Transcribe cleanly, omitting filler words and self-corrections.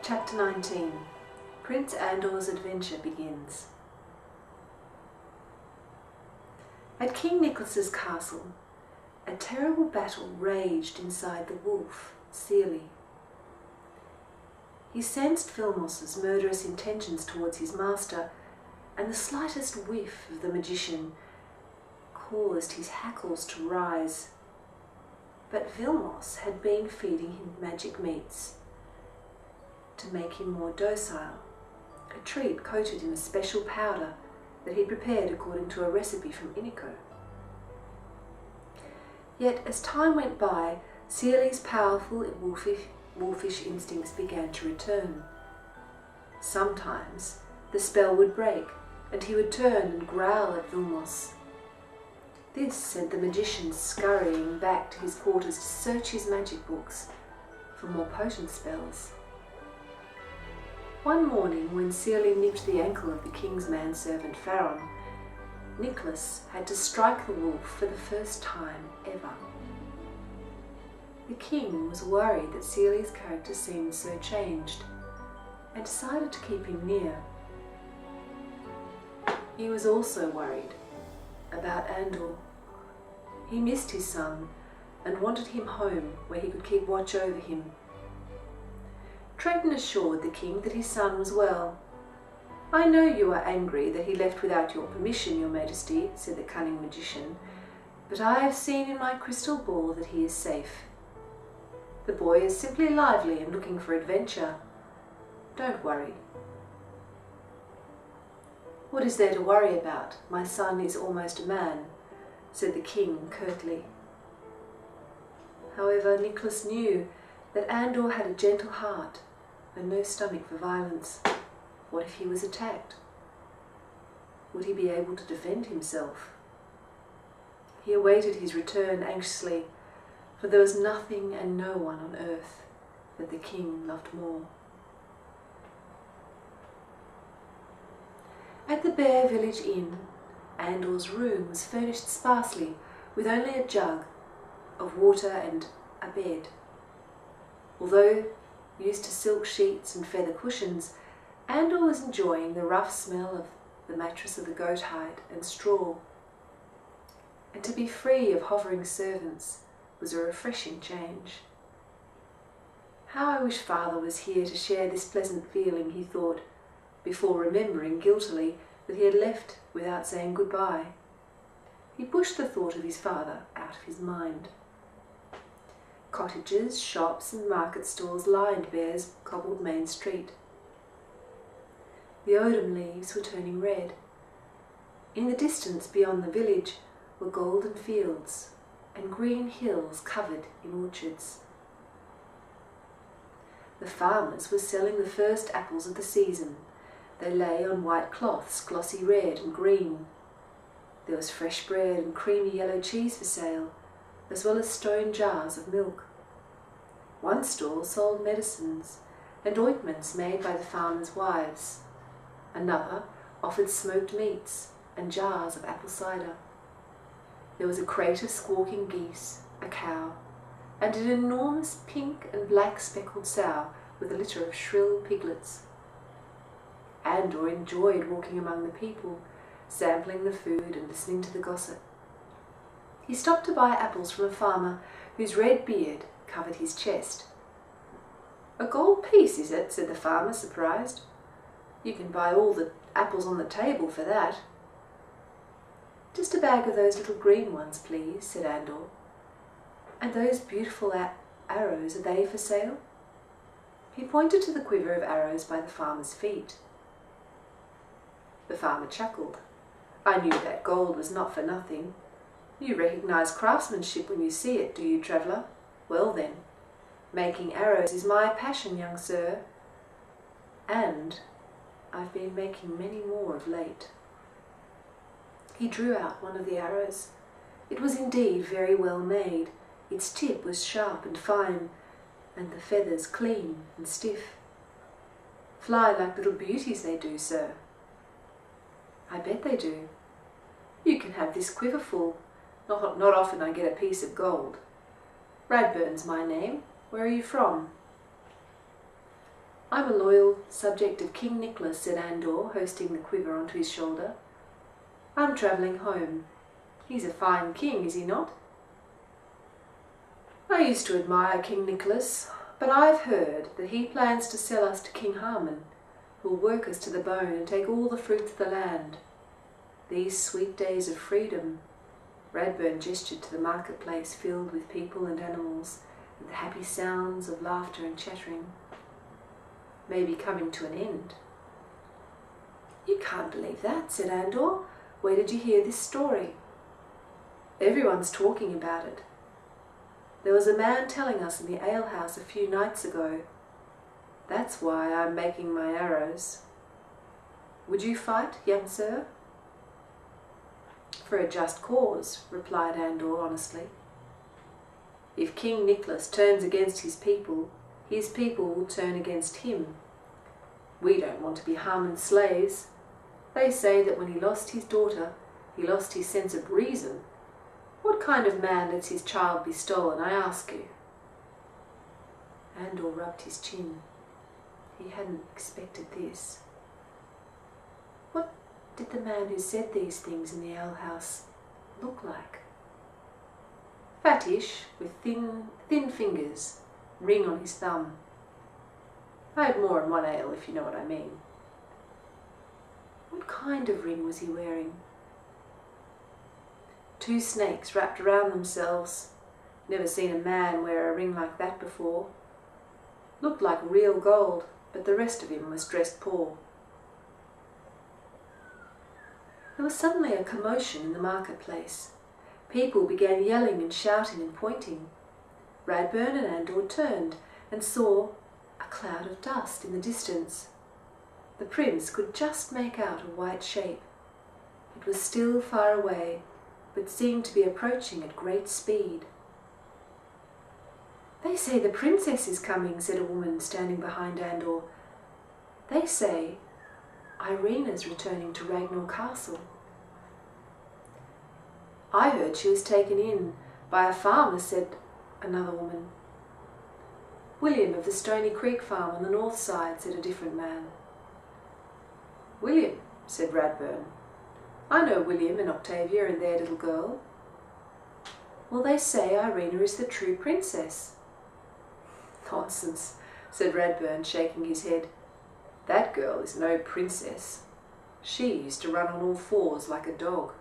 Chapter 19. Prince Andor's adventure begins. At King Nicholas's castle, a terrible battle raged inside the wolf, Staley. He sensed Vilmos's murderous intentions towards his master, and the slightest whiff of the magician caused his hackles to rise. But Vilmos had been feeding him magic meats to make him more docile, a treat coated in a special powder that he prepared according to a recipe from Inico. Yet as time went by, Staley's powerful wolfish instincts began to return. Sometimes the spell would break and he would turn and growl at Vilmos. This sent the magician scurrying back to his quarters to search his magic books for more potent spells. One morning, when Staley nipped the ankle of the king's manservant Farron, Nicholas had to strike the wolf for the first time ever. The king was worried that Staley's character seemed so changed, and decided to keep him near. He was also worried about Andor. He missed his son and wanted him home where he could keep watch over him. Triton assured the king that his son was well. "I know you are angry that he left without your permission, your majesty," said the cunning magician, "but I have seen in my crystal ball that he is safe. The boy is simply lively and looking for adventure. Don't worry." "What is there to worry about? My son is almost a man," said the king curtly. However, Nicholas knew that Andor had a gentle heart and no stomach for violence. What if he was attacked? Would he be able to defend himself? He awaited his return anxiously, for there was nothing and no one on earth that the king loved more. At the Bear Village Inn, Andor's room was furnished sparsely with only a jug of water and a bed. Although used to silk sheets and feather cushions, Andor was enjoying the rough smell of the mattress of the goat hide and straw. And to be free of hovering servants was a refreshing change. How I wish Father was here to share this pleasant feeling, he thought, before remembering guiltily that he had left without saying goodbye. He pushed the thought of his father out of his mind. Cottages, shops and market stalls lined Bear's cobbled main street. The autumn leaves were turning red. In the distance beyond the village were golden fields and green hills covered in orchards. The farmers were selling the first apples of the season. They lay on white cloths, glossy red and green. There was fresh bread and creamy yellow cheese for sale, as well as stone jars of milk. One stall sold medicines and ointments made by the farmers' wives. Another offered smoked meats and jars of apple cider. There was a crate of squawking geese, a cow, and an enormous pink and black speckled sow with a litter of shrill piglets. Andor enjoyed walking among the people, sampling the food and listening to the gossip. He stopped to buy apples from a farmer whose red beard covered his chest. "A gold piece, is it?" said the farmer, surprised. "You can buy all the apples on the table for that." "Just a bag of those little green ones, please," said Andor. "And those beautiful arrows, are they for sale?" He pointed to the quiver of arrows by the farmer's feet. The farmer chuckled. "I knew that gold was not for nothing. You recognize craftsmanship when you see it, do you, traveller? Well then, making arrows is my passion, young sir, and I've been making many more of late." He drew out one of the arrows. It was indeed very well made. Its tip was sharp and fine, and the feathers clean and stiff. "Fly like little beauties they do, sir." "I bet they do." "You can have this quiver full. Not often I get a piece of gold. Radburn's my name. Where are you from?" I'm a loyal subject of King Nicholas, said Andor, hoisting the quiver onto his shoulder. I'm travelling home. He's a fine king, is he not? I used to admire King Nicholas, but I've heard that he plans to sell us to King Harman, who'll work us to the bone and take all the fruits of the land. These sweet days of freedom, Radburn gestured to the marketplace filled with people and animals, and the happy sounds of laughter and chattering, may be coming to an end. You can't believe that, said Andor. Where did you hear this story? Everyone's talking about it. There was a man telling us in the alehouse a few nights ago. That's why I'm making my arrows. Would you fight, young sir? For a just cause, replied Andor honestly. If King Nicholas turns against his people will turn against him. We don't want to be Harman's slaves. They say that when he lost his daughter, he lost his sense of reason. What kind of man lets his child be stolen, I ask you? Andor rubbed his chin. He hadn't expected this. What did the man who said these things in the alehouse look like? Fattish, with thin fingers, ring on his thumb. I had more in one ale, if you know what I mean. What kind of ring was he wearing? 2 snakes wrapped around themselves. Never seen a man wear a ring like that before. Looked like real gold, but the rest of him was dressed poor. There was suddenly a commotion in the marketplace. People began yelling and shouting and pointing. Radburn and Andor turned and saw a cloud of dust in the distance. The prince could just make out a white shape. It was still far away, but seemed to be approaching at great speed. They say the princess is coming, said a woman standing behind Andor. They say Irina's returning to Ragnar Castle. I heard she was taken in by a farmer, said another woman. William of the Stony Creek farm on the north side, said a different man. William, said Radburn. I know William and Octavia and their little girl. Well, they say Irina is the true princess. Nonsense, said Radburn, shaking his head. That girl is no princess. She used to run on all fours like a dog.